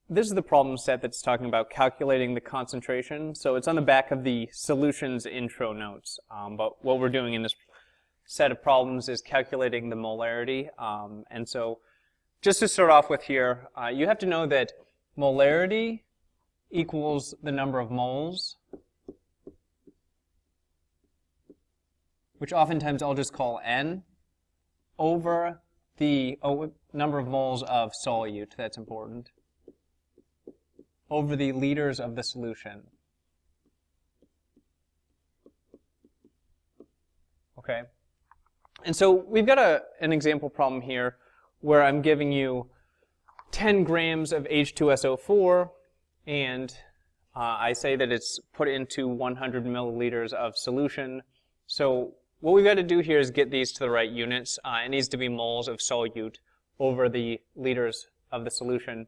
this is the problem set that's talking about calculating the concentration. So it's on the back of the solutions intro notes. But what we're doing in this set of problems is calculating the molarity. And so just to start off with here, you have to know that molarity equals the number of moles, which oftentimes I'll just call N, over the number of moles of solute. That's important. Over the liters of the solution. Okay. And so we've got an example problem here where I'm giving you 10 grams of H2SO4 and I say that it's put into 100 milliliters of solution. So what we've got to do here is get these to the right units. It needs to be moles of solute over the liters of the solution.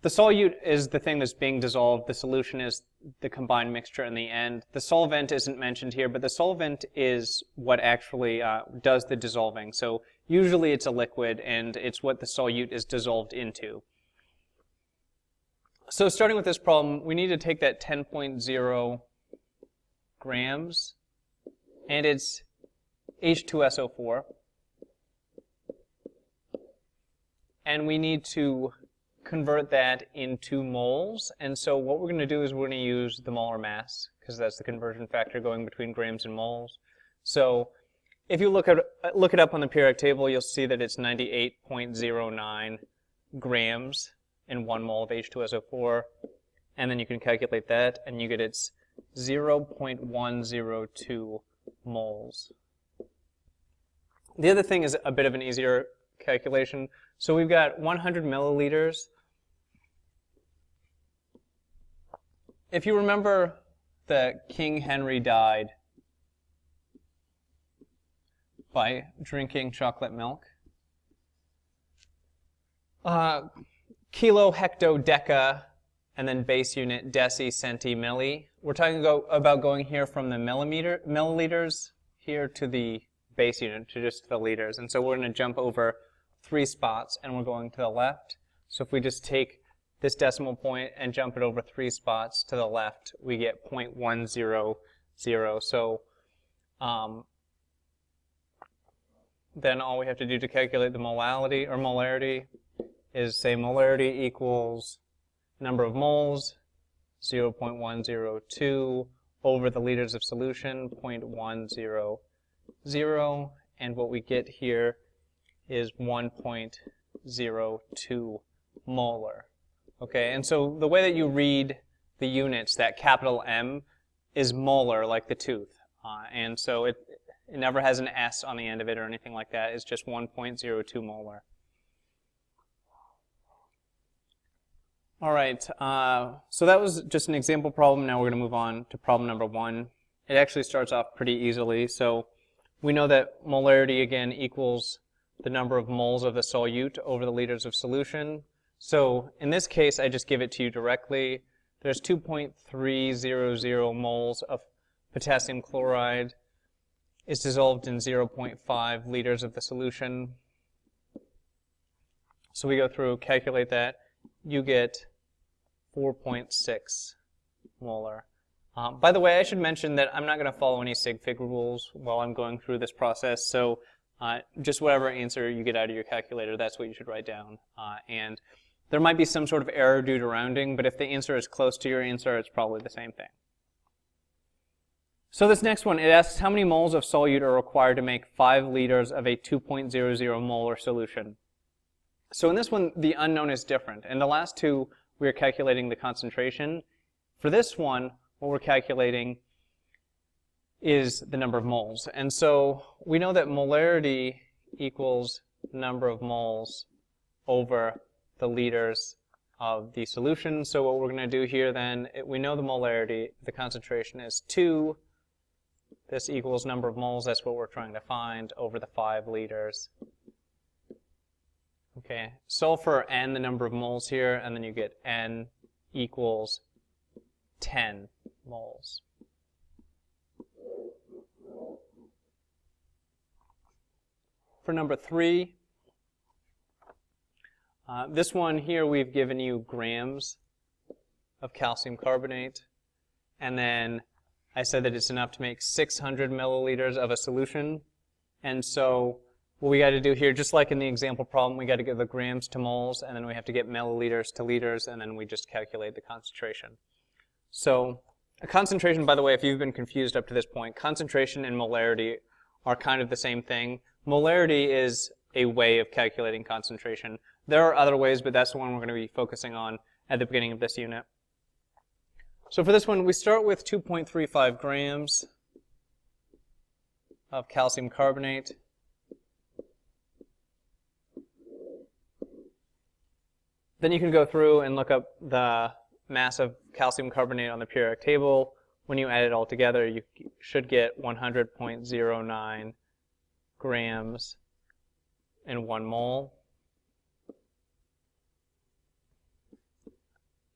The solute is the thing that's being dissolved. The solution is the combined mixture in the end. The solvent isn't mentioned here, but the solvent is what actually does the dissolving. So usually it's a liquid, and it's what the solute is dissolved into. So starting with this problem, we need to take that 10.0 grams, and it's H2SO4. And we need to convert that into moles. And so what we're going to do is we're going to use the molar mass, because that's the conversion factor going between grams and moles. So if you look it up on the periodic table, you'll see that it's 98.09 grams in 1 mole of H2SO4. And then you can calculate that, and you get it's 0.102 moles. The other thing is a bit of an easier calculation. So we've got 100 milliliters. If you remember that King Henry died by drinking chocolate milk, kilo, hecto, deca, and then base unit, deci, centi, milli. We're talking about going here from the milliliters here to the base unit, to just the liters. And so we're going to jump over 3 spots, and we're going to the left. So if we just take this decimal point and jump it over 3 spots to the left, we get 0.100. So then all we have to do to calculate the molarity is say molarity equals number of moles, 0.102, over the liters of solution, 0.100, and what we get here is 1.02 molar. Okay, and so the way that you read the units, that capital M, is molar, like the tooth. And so it never has an S on the end of it or anything like that. It's just 1.02 molar. All right, so that was just an example problem. Now we're going to move on to problem number 1. It actually starts off pretty easily. So we know that molarity, again, equals the number of moles of the solute over the liters of solution. So in this case, I just give it to you directly. There's 2.300 moles of potassium chloride. It's dissolved in 0.5 liters of the solution. So we go through, calculate that. You get 4.6 molar. By the way, I should mention that I'm not going to follow any sig fig rules while I'm going through this process. So just whatever answer you get out of your calculator, that's what you should write down. And there might be some sort of error due to rounding, but if the answer is close to your answer, it's probably the same thing. So this next one, it asks how many moles of solute are required to make 5 liters of a 2.00 molar solution. So in this one, the unknown is different. In the last two, we are calculating the concentration. For this one, what we're calculating is the number of moles. And so we know that molarity equals number of moles over the liters of the solution. So what we're going to do here then, we know the molarity, the concentration is 2. This equals number of moles, that's what we're trying to find, over the 5 liters. Okay, solve for N, the number of moles here, and then you get N equals 10 moles. For number 3, This one here, we've given you grams of calcium carbonate, and then I said that it's enough to make 600 milliliters of a solution. And so what we got to do here, just like in the example problem, we got to get the grams to moles, and then we have to get milliliters to liters, and then we just calculate the concentration. So a concentration, by the way, if you've been confused up to this point, concentration and molarity are kind of the same thing. Molarity is a way of calculating concentration. There are other ways, but that's the one we're going to be focusing on at the beginning of this unit. So for this one, we start with 2.35 grams of calcium carbonate. Then you can go through and look up the mass of calcium carbonate on the periodic table. When you add it all together, you should get 100.09 grams in 1 mole.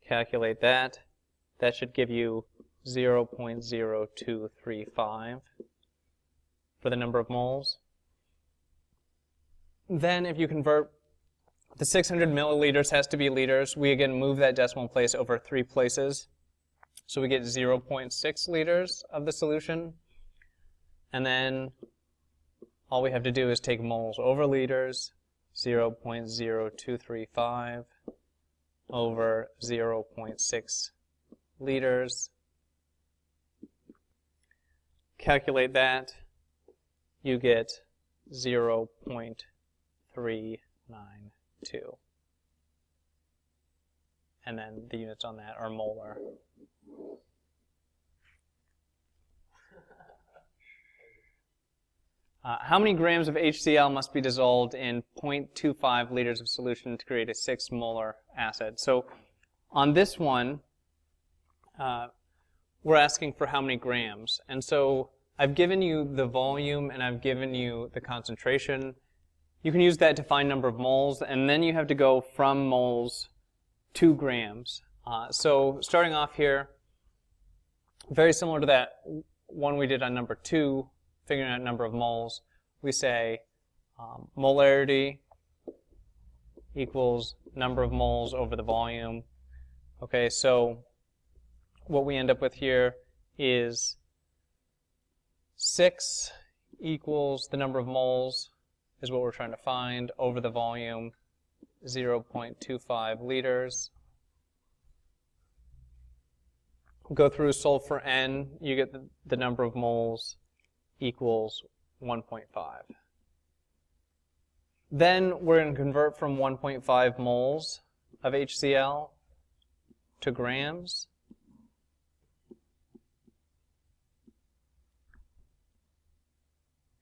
Calculate that. That should give you 0.0235 for the number of moles. Then if you convert, the 600 milliliters has to be liters. We again move that decimal place over 3 places. So we get 0.6 liters of the solution. And then all we have to do is take moles over liters, 0.0235 over 0.6 liters. Calculate that. You get 0.392. And then the units on that are molar. How many grams of HCl must be dissolved in 0.25 liters of solution to create a 6 molar acid? So on this one, we're asking for how many grams. And so I've given you the volume and I've given you the concentration. You can use that to find number of moles, and then you have to go from moles to grams. So starting off here, very similar to that one we did on number 2, figuring out number of moles, we say molarity equals number of moles over the volume. Okay, so what we end up with here is 6 equals the number of moles is what we're trying to find over the volume, 0.25 liters. Go through, solve for n, you get the number of moles equals 1.5. Then we're going to convert from 1.5 moles of HCl to grams.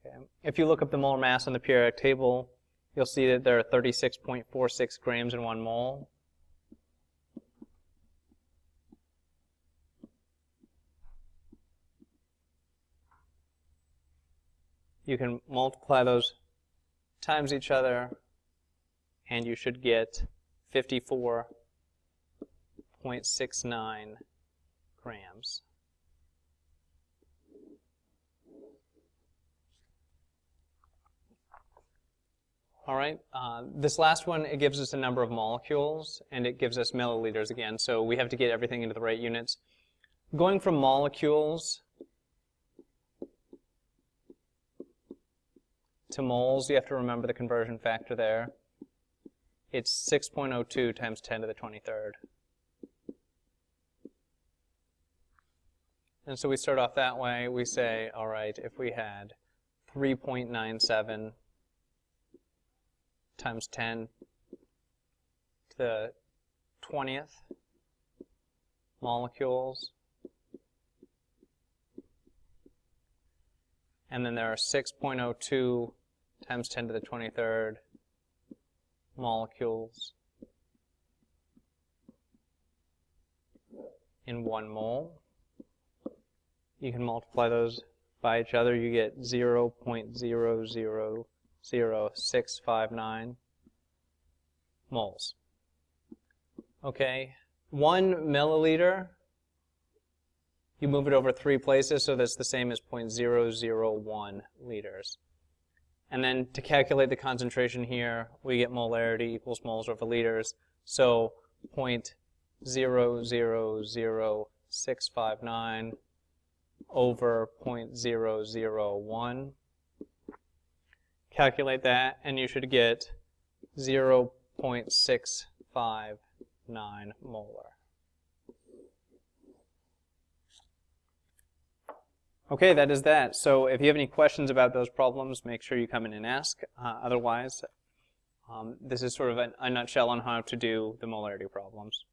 Okay. If you look up the molar mass on the periodic table, you'll see that there are 36.46 grams in 1 mole. You can multiply those times each other, and you should get 54.69 grams. All right, this last one, it gives us a number of molecules, and it gives us milliliters again, so we have to get everything into the right units. Going from molecules to moles, you have to remember the conversion factor there. It's 6.02 times 10 to the 23rd. And so we start off that way. We say, all right, if we had 3.97 times 10 to the 20th molecules, and then there are 6.02 times 10 to the 23rd molecules in 1 mole. You can multiply those by each other. You get 0.000659 moles. Okay, 1 milliliter, you move it over 3 places, so that's the same as 0.001 liters. And then to calculate the concentration here, we get molarity equals moles over liters. So 0.000659 over 0.001. Calculate that, and you should get 0.659 molar. Okay, that is that. So if you have any questions about those problems, make sure you come in and ask. Otherwise, this is sort of a nutshell on how to do the molarity problems.